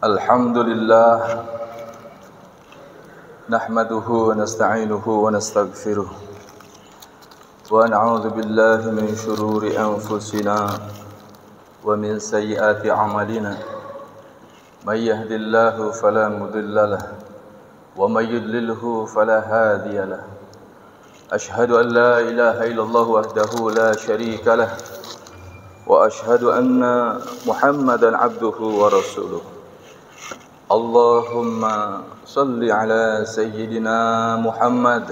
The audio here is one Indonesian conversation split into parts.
Alhamdulillah nahmaduhu wa nasta'inuhu wa nastaghfiruh wa na'udzu billahi min shururi anfusina wa min sayyiati a'malina may yahdihillahu fala mudilla lahu wa may yudlilhu fala hadiya lahu ashhadu an la ilaha illallah wahdahu la syarika lahu wa ashhadu anna Muhammadan abduhu wa rasuluh. Allahumma salli ala sayyidina Muhammad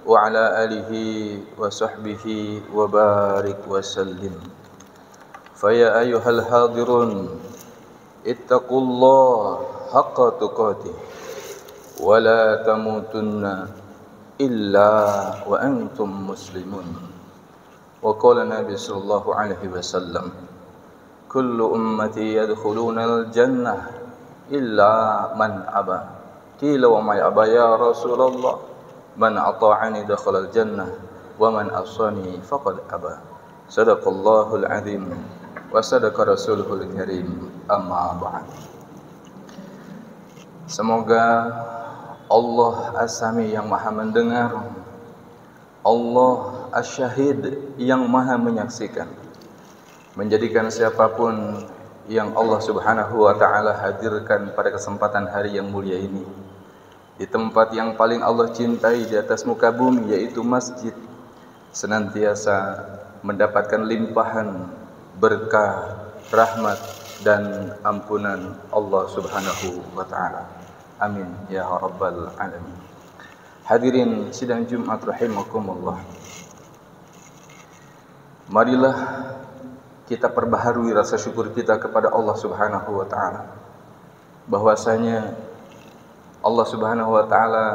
wa ala alihi wa sahbihi wa barik wa sallim. Faya ayyuhal hadirun ittaqullaha haqqa tuqatih wa la tamutunna illa wa antum muslimun. Wa qala Nabi sallallahu alaihi wasallam, kullu ummati yadkhuluna al-jannah illa man aba. Qila wa may aba ya Rasulullah? Man ata'ani dakhala al-jannah wa man asani faqad aba. Sadaqallahul azim wa sadaqa rasuluhul karim. Amma ba'd. Semoga Allah As-Sami yang Maha mendengar, Allah Asy-Syahid yang Maha menyaksikan, menjadikan siapapun yang Allah Subhanahu wa ta'ala hadirkan pada kesempatan hari yang mulia ini di tempat yang paling Allah cintai di atas muka bumi, yaitu masjid, senantiasa mendapatkan limpahan berkah, rahmat dan ampunan Allah Subhanahu wa ta'ala. Amin ya rabbal alamin. Hadirin sidang Jumat rahimakumullah, marilah kita perbaharui rasa syukur kita kepada Allah Subhanahu wa ta'ala, bahwasanya Allah Subhanahu wa ta'ala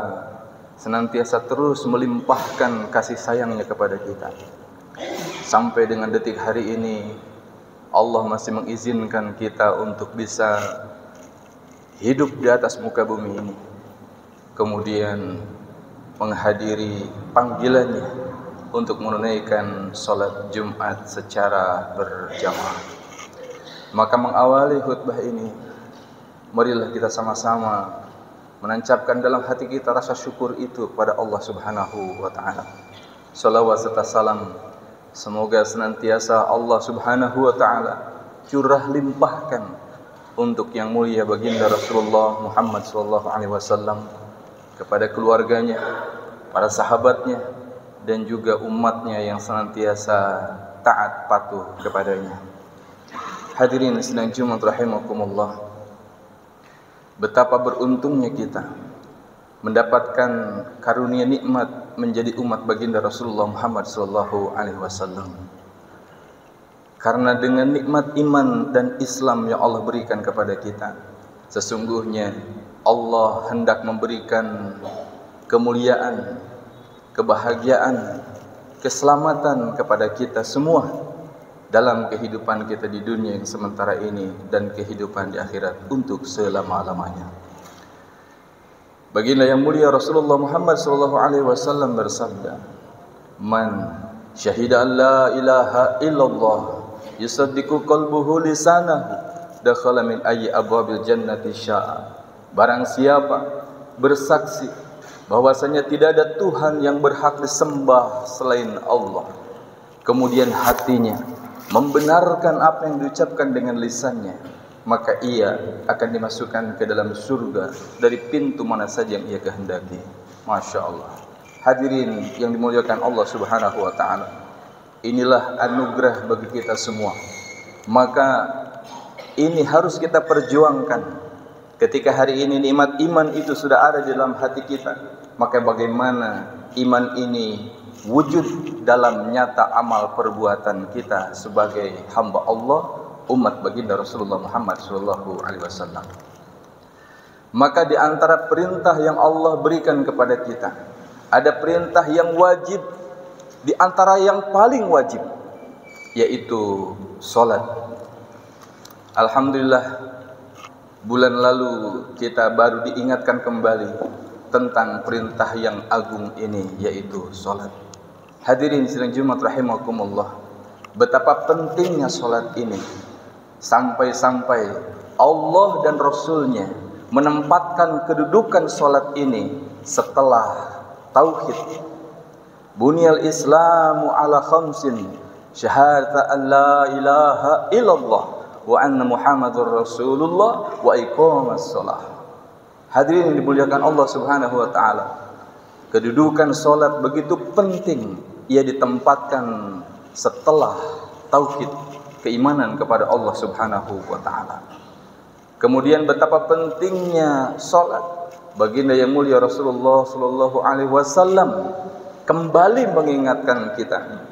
senantiasa terus melimpahkan kasih sayangnya kepada kita. Sampai dengan detik hari ini Allah masih mengizinkan kita untuk bisa hidup di atas muka bumi ini, kemudian menghadiri panggilannya untuk menunaikan salat Jumat secara berjamaah. Maka mengawali khutbah ini, marilah kita sama-sama menancapkan dalam hati kita rasa syukur itu kepada Allah Subhanahu wa ta'ala. Salawat serta salam semoga senantiasa Allah Subhanahu wa ta'ala curah limpahkan untuk yang mulia baginda Rasulullah Muhammad sallallahu alaihi wasallam, kepada keluarganya, para sahabatnya, dan juga umatnya yang senantiasa taat patuh kepadanya. Hadirin sidang Jumat rahimakumullah, betapa beruntungnya kita mendapatkan karunia nikmat menjadi umat baginda Rasulullah Muhammad sallallahu alaihi wasallam. Karena dengan nikmat iman dan Islam yang Allah berikan kepada kita, sesungguhnya Allah hendak memberikan kemuliaan, kebahagiaan, keselamatan kepada kita semua dalam kehidupan kita di dunia yang sementara ini dan kehidupan di akhirat untuk selama-lamanya. Baginda yang mulia Rasulullah Muhammad sallallahu alaihi wasallam bersabda, "Man syahida an la ilaha illallah yusaddiqu qalbuhu lisanahu dakhala min ayyi abwabil jannati syaa." Barang siapa bersaksi bahwasanya tidak ada Tuhan yang berhak disembah selain Allah, kemudian hatinya membenarkan apa yang diucapkan dengan lisannya, maka ia akan dimasukkan ke dalam surga dari pintu mana saja yang ia kehendaki. Masya Allah. Hadirin yang dimuliakan Allah Subhanahu wa ta'ala, inilah anugerah bagi kita semua. Maka ini harus kita perjuangkan. Ketika hari ini nikmat iman itu sudah ada di dalam hati kita, maka bagaimana iman ini wujud dalam nyata amal perbuatan kita sebagai hamba Allah, umat baginda Rasulullah Muhammad sallallahu alaihi wasallam. Maka di antara perintah yang Allah berikan kepada kita, ada perintah yang wajib, di antara yang paling wajib, yaitu salat. Alhamdulillah, bulan lalu kita baru diingatkan kembali tentang perintah yang agung ini, yaitu salat. Hadirin sidang Jumat rahimakumullah, betapa pentingnya salat ini Sampai-sampai Allah dan Rasulnya menempatkan kedudukan salat ini setelah tauhid. Bunyal Islamu ala khamsin, syahadata an la ilaha illallah wa anna Muhammadur Rasulullah wa iqamas shalah. Hadirin yang dimuliakan Allah Subhanahu wa taala, kedudukan salat begitu penting, ia ditempatkan setelah tauhid, keimanan kepada Allah Subhanahu wa taala. Kemudian betapa pentingnya salat, baginda yang mulia Rasulullah sallallahu alaihi wasallam kembali mengingatkan kita,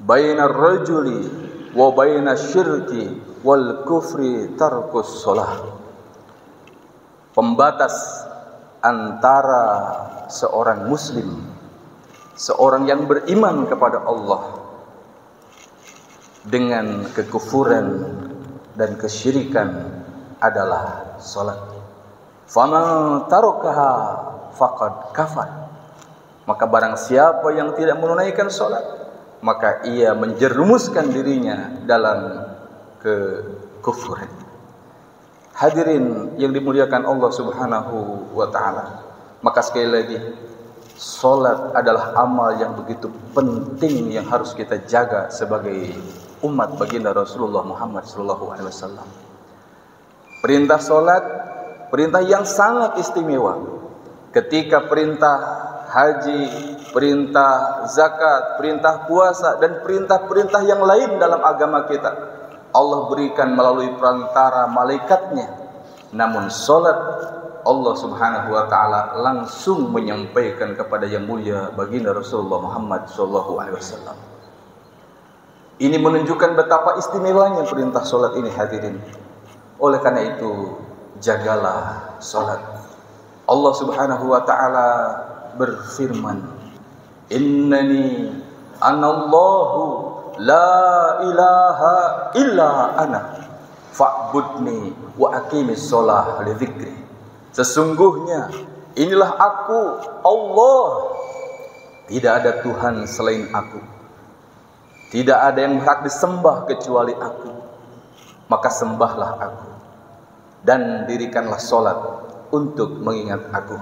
bainar rajuli wa bainasyirki wal kufri tarkus shalah. Pembatas antara seorang muslim, seorang yang beriman kepada Allah, dengan kekufuran dan kesyirikan adalah salat. Faman tarakaha faqad kafar. Maka barang siapa yang tidak menunaikan salat, maka ia menjerumuskan dirinya dalam kekufuran. Hadirin yang dimuliakan Allah Subhanahu wa taala, maka sekali lagi, salat adalah amal yang begitu penting yang harus kita jaga sebagai umat baginda Rasulullah Muhammad sallallahu alaihi wasallam. Perintah salat, perintah yang sangat istimewa. Ketika perintah haji, perintah zakat, perintah puasa, dan perintah-perintah yang lain dalam agama kita, Allah berikan melalui perantara malaikatnya. Namun salat, Allah Subhanahu wa taala langsung menyampaikan kepada yang mulia baginda Rasulullah Muhammad sallallahu alaihi wasallam. Ini menunjukkan betapa istimewanya perintah salat ini, hadirin. Oleh karena itu, jagalah salat. Allah Subhanahu wa taala berfirman, "Innani anallahu la ilaha illa ana fa'budni wa aqimis shalah li dzikri." Sesungguhnya inilah aku, Allah. Tidak ada Tuhan selain aku. Tidak ada yang berhak disembah kecuali aku. Maka sembahlah aku dan dirikanlah salat untuk mengingat aku.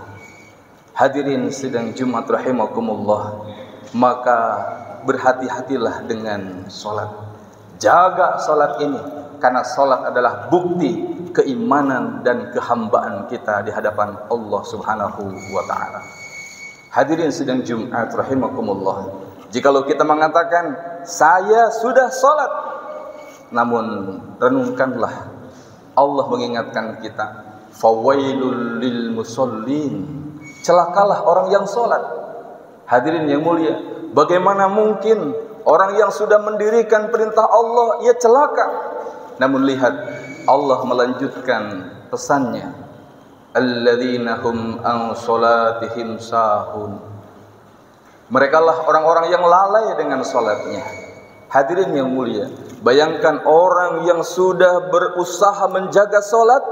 Hadirin sidang Jumat rahimakumullah, maka berhati-hatilah dengan salat. Jaga salat ini, karena salat adalah bukti keimanan dan kehambaan kita di hadapan Allah Subhanahu wa taala. Hadirin sidang Jumat rahimakumullah, jikalau kita mengatakan saya sudah salat, namun renungkanlah, Allah mengingatkan kita, fawailul lil musallin, celakalah orang yang salat. Hadirin yang mulia, bagaimana mungkin orang yang sudah mendirikan perintah Allah ia celaka? Namun lihat, Allah melanjutkan pesannya, alladzina hum an salatihim sahun. Mereka lah orang-orang yang lalai dengan salatnya. Hadirin yang mulia, bayangkan orang yang sudah berusaha menjaga salat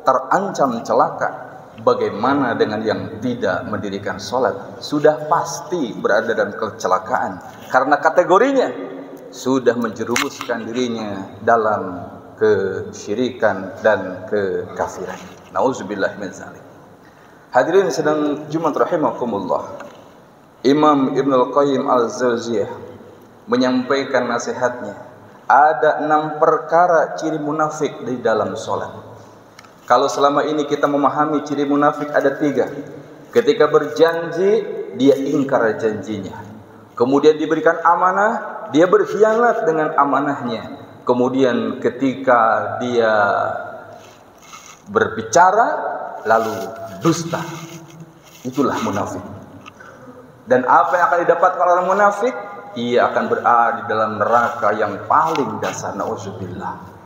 terancam celaka. Bagaimana dengan yang tidak mendirikan salat? Sudah pasti berada dalam kecelakaan, karena kategorinya sudah menjerumuskan dirinya dalam kesyirikan dan kekafiran. Nauzubillah min dzalik. Hadirin sedang Jumat rahimakumullah, Imam Ibnul Qayyim Al-Jauziyah menyampaikan nasihatnya. Ada 6 perkara ciri munafik di dalam salat. Kalau selama ini kita memahami ciri munafik ada 3. Ketika berjanji, dia ingkar janjinya. Kemudian diberikan amanah, dia berkhianat dengan amanahnya. Kemudian ketika dia berbicara, lalu dusta. Itulah munafik. Dan apa yang akan didapatkan orang munafik? Ia akan berada di dalam neraka yang paling dasar, na'udzubillah.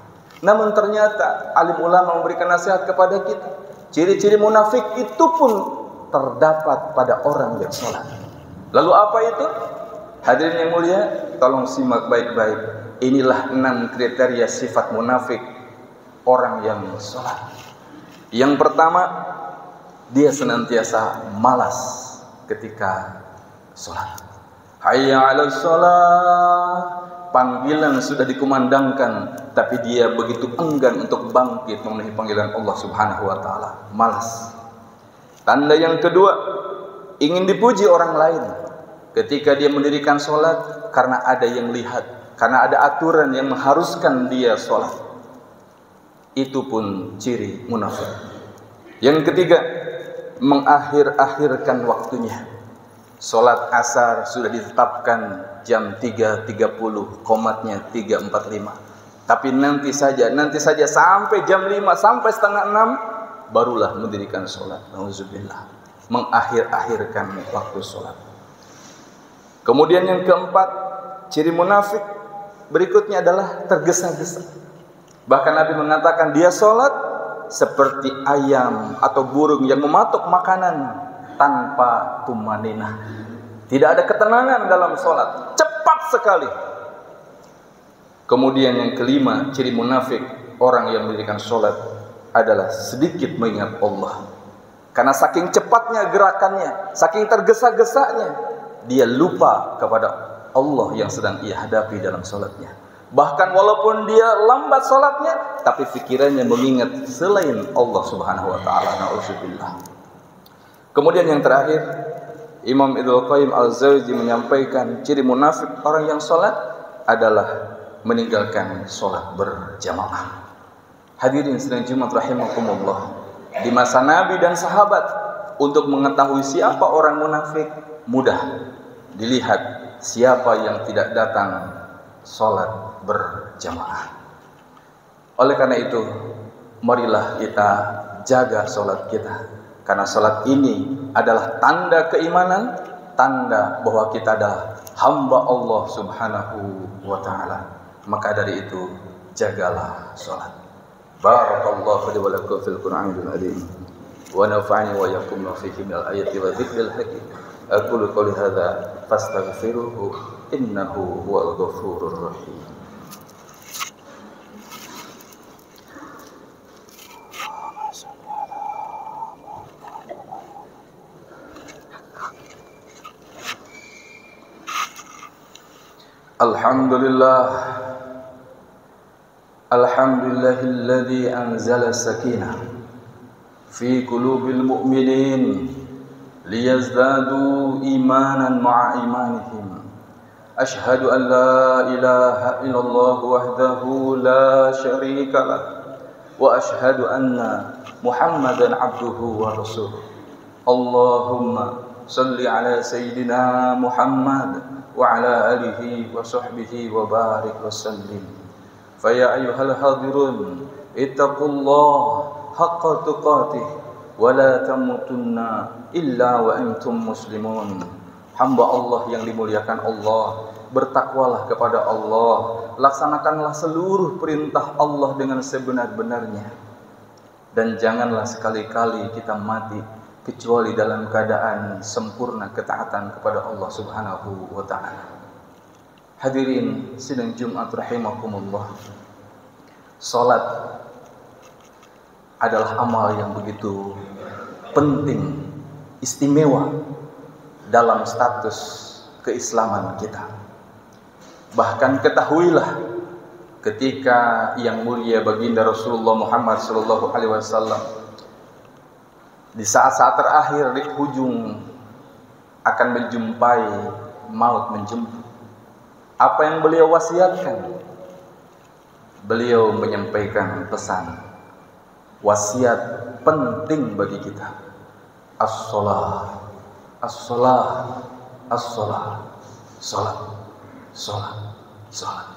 Namun ternyata alim ulama memberikan nasihat kepada kita, ciri-ciri munafik itu pun terdapat pada orang yang salat. Lalu apa itu? Hadirin yang mulia, tolong simak baik-baik. Inilah 6 kriteria sifat munafik orang yang salat. Yang pertama, dia senantiasa malas ketika salat. Hayya 'alas shalah, panggilan sudah dikumandangkan, tapi dia begitu enggan untuk bangkit memenuhi panggilan Allah Subhanahu wa taala. Malas. Tanda yang kedua, ingin dipuji orang lain. Ketika dia mendirikan sholat karena ada yang lihat, karena ada aturan yang mengharuskan dia sholat. Itu pun ciri munafik. Yang ketiga, mengakhir-akhirkan waktunya. Sholat asar sudah ditetapkan jam 3.30, komatnya 3.45. Tapi nanti saja sampai jam 5, sampai setengah 6 barulah mendirikan sholat. Nauzubillah. Mengakhir-akhirkan waktu sholat. Kemudian yang keempat, ciri munafik berikutnya adalah tergesa-gesa. Bahkan Nabi mengatakan dia sholat seperti ayam atau burung yang mematuk makanan tanpa tumaninah. Tidak ada ketenangan dalam sholat, cepat sekali. Kemudian yang kelima, ciri munafik orang yang mendirikan sholat adalah sedikit mengingat Allah. Karena saking cepatnya gerakannya, saking tergesa-gesanya, dia lupa kepada Allah yang sedang ia hadapi dalam sholatnya. Bahkan walaupun dia lambat sholatnya, tapi pikirannya mengingat selain Allah Subhanahu wa ta'ala. Na'udzubillah. Kemudian yang terakhir, Imam Ibnu Qayyim Al-Jauzi menyampaikan ciri munafik orang yang sholat adalah meninggalkan sholat berjamaah. Hadirin sidang Jumat rahimakumullah. Di masa Nabi dan sahabat, untuk mengetahui siapa orang munafik mudah dilihat siapa yang tidak datang sholat berjamaah. Oleh karena itu, marilah kita jaga sholat kita, karena sholat ini adalah tanda keimanan, tanda bahwa kita adalah hamba Allah Subhanahu wa ta'ala. Maka dari itu, jagalah sholat. Barakallahu li wa lakum fil Qur'anil azim wa nafa'ani wa iyyakum fihi minal ayati wa dzikril hakim. Aqulu qouli hadza fastaghfiruhu innahu huwal ghafurur rahim. Alhamdulillahilladzi anzala sakinah fi qulubil mu'minin liyazdadu imanan ma'a imanihim. Ashhadu an la ilaha illallah wahdahu la syarika lah wa ashhadu anna Muhammadan abduhu wa rasuluh. Allahumma salli ala sayyidina Muhammad wa ala alihi wa sahbihi wa barik wa sallim. Faya ayyuhal hadirun ittaqullah haqqa tuqatih wa la tamutunna illa wa antum muslimun. Hamba Allah yang dimuliakan Allah, bertakwalah kepada Allah, laksanakanlah seluruh perintah Allah dengan sebenar-benarnya, dan janganlah sekali-kali kita mati kecuali dalam keadaan sempurna ketaatan kepada Allah Subhanahu wa ta'ala. Hadirin sidang Jumat rahimakumullah. Salat adalah amal yang begitu penting, istimewa dalam status keislaman kita. Bahkan ketahuilah, ketika yang mulia baginda Rasulullah Muhammad sallallahu alaihi wasallam di saat-saat terakhir di ujung akan menjumpai maut menjemput, apa yang beliau wasiatkan? Beliau menyampaikan pesan wasiat penting bagi kita. As-shalah, as-shalah, as-shalah. Salat, salat, salat.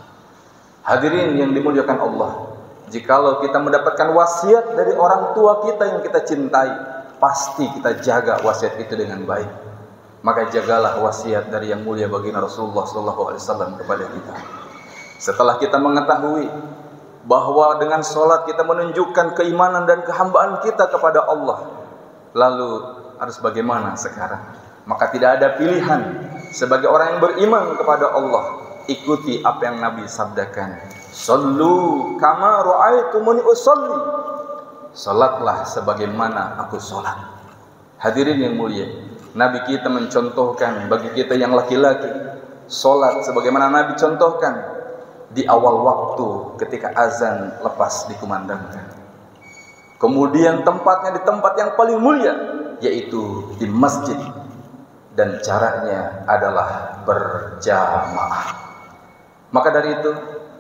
Hadirin yang dimuliakan Allah, jikalau kita mendapatkan wasiat dari orang tua kita yang kita cintai, pasti kita jaga wasiat itu dengan baik. Maka jagalah wasiat dari yang mulia baginda Rasulullah SAW kepada kita. Setelah kita mengetahui bahwa dengan sholat kita menunjukkan keimanan dan kehambaan kita kepada Allah, lalu harus bagaimana sekarang? Maka tidak ada pilihan sebagai orang yang beriman kepada Allah, ikuti apa yang Nabi sabdakan. Sallu kama ra'aitumuni usolli. Salatlah sebagaimana aku salat. Hadirin yang mulia, Nabi kita mencontohkan bagi kita yang laki-laki, salat sebagaimana Nabi contohkan. di awal waktu ketika azan lepas dikumandangkan. Kemudian tempatnya di tempat yang paling mulia, yaitu di masjid, dan caranya adalah berjamaah. Maka dari itu,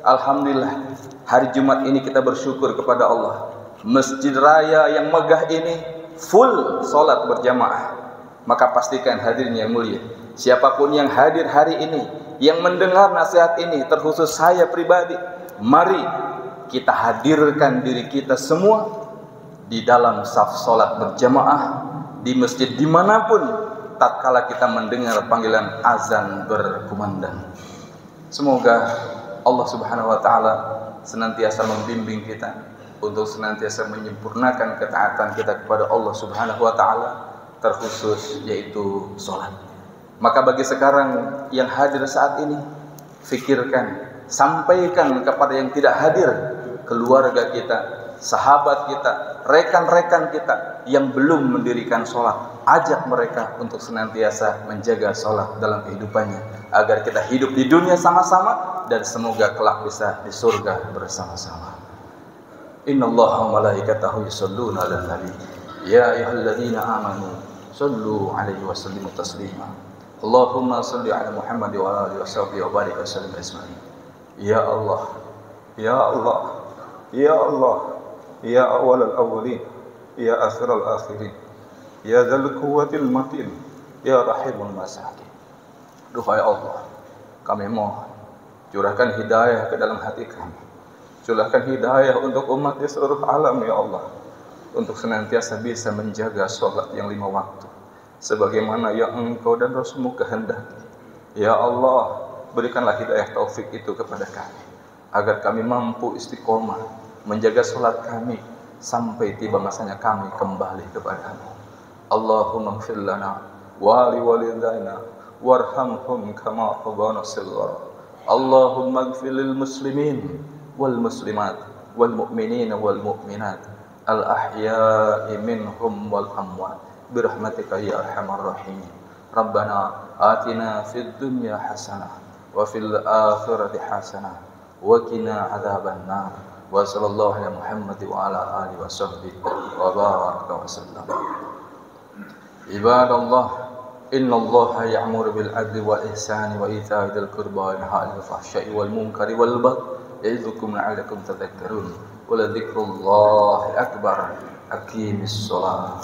alhamdulillah, hari Jumat ini kita bersyukur kepada Allah. Masjid raya yang megah ini full salat berjamaah. Maka pastikan hadirnya mulia. Siapapun yang hadir hari ini, yang mendengar nasihat ini, terkhusus saya pribadi, mari kita hadirkan diri kita semua di dalam saf salat berjamaah di masjid dimanapun tatkala kita mendengar panggilan azan berkumandang. Semoga Allah Subhanahu wa taala senantiasa membimbing kita untuk senantiasa menyempurnakan ketaatan kita kepada Allah Subhanahu wa taala, terkhusus yaitu salat. Maka bagi sekarang yang hadir saat ini, fikirkan, sampaikan kepada yang tidak hadir, keluarga kita, sahabat kita, rekan-rekan kita yang belum mendirikan sholat, ajak mereka untuk senantiasa menjaga sholat dalam kehidupannya, agar kita hidup di dunia sama-sama dan semoga kelak bisa di surga bersama-sama. Innallaha wa malaikatahu yusholluna 'alan nabi ya ayyuhalladzina amanu shallu 'alaihi wa sallimu taslima. Allahumma shalli 'ala Muhammad wa ala alihi washabbihi wa barik wa sallim ajma'in. Ya Allah, ya Allah, ya Allah, ya awwalal awwalin, ya akhiral akhirin, ya dzal quwwatil matin, ya rahimul masakin. Duhai Allah, kami mohon curahkan hidayah ke dalam hati kami. Curahkan hidayah untuk umat di seluruh alam ya Allah, untuk senantiasa bisa menjaga sholat yang 5 waktu sebagaimana yang Engkau dan Rasul-Mu kehendaki. Ya Allah, berikanlah hidayah taufik itu kepada kami, agar kami mampu istiqomah menjaga sholat kami sampai tiba masanya kami kembali kepadamu. Allahumma ighfir lana wa li walidayna warhamhum kama rabbana shighara. Allahumma ighfir lil muslimin wal muslimat wal mu'minin wal mu'minat al ahya'i minhum wal amwat birahmatika ya arhamar rahimin. Rabbana atina fid dunya hasanah wa fil akhirati hasanah wa qina adzaban nar. Wa sallallahu ala Muhammad wa ala alihi wa sahbihi wa baraka wa sallam. Ibadallah, innallaha ya'muru bil 'adli wal ihsani wa ita'i dzil qurba wa yanha 'anil fahsya'i wal munkari wal baghi ya'idukum la'allakum tadhakkarun. Wa la dzikrullahi akbar. Aqimis shalah.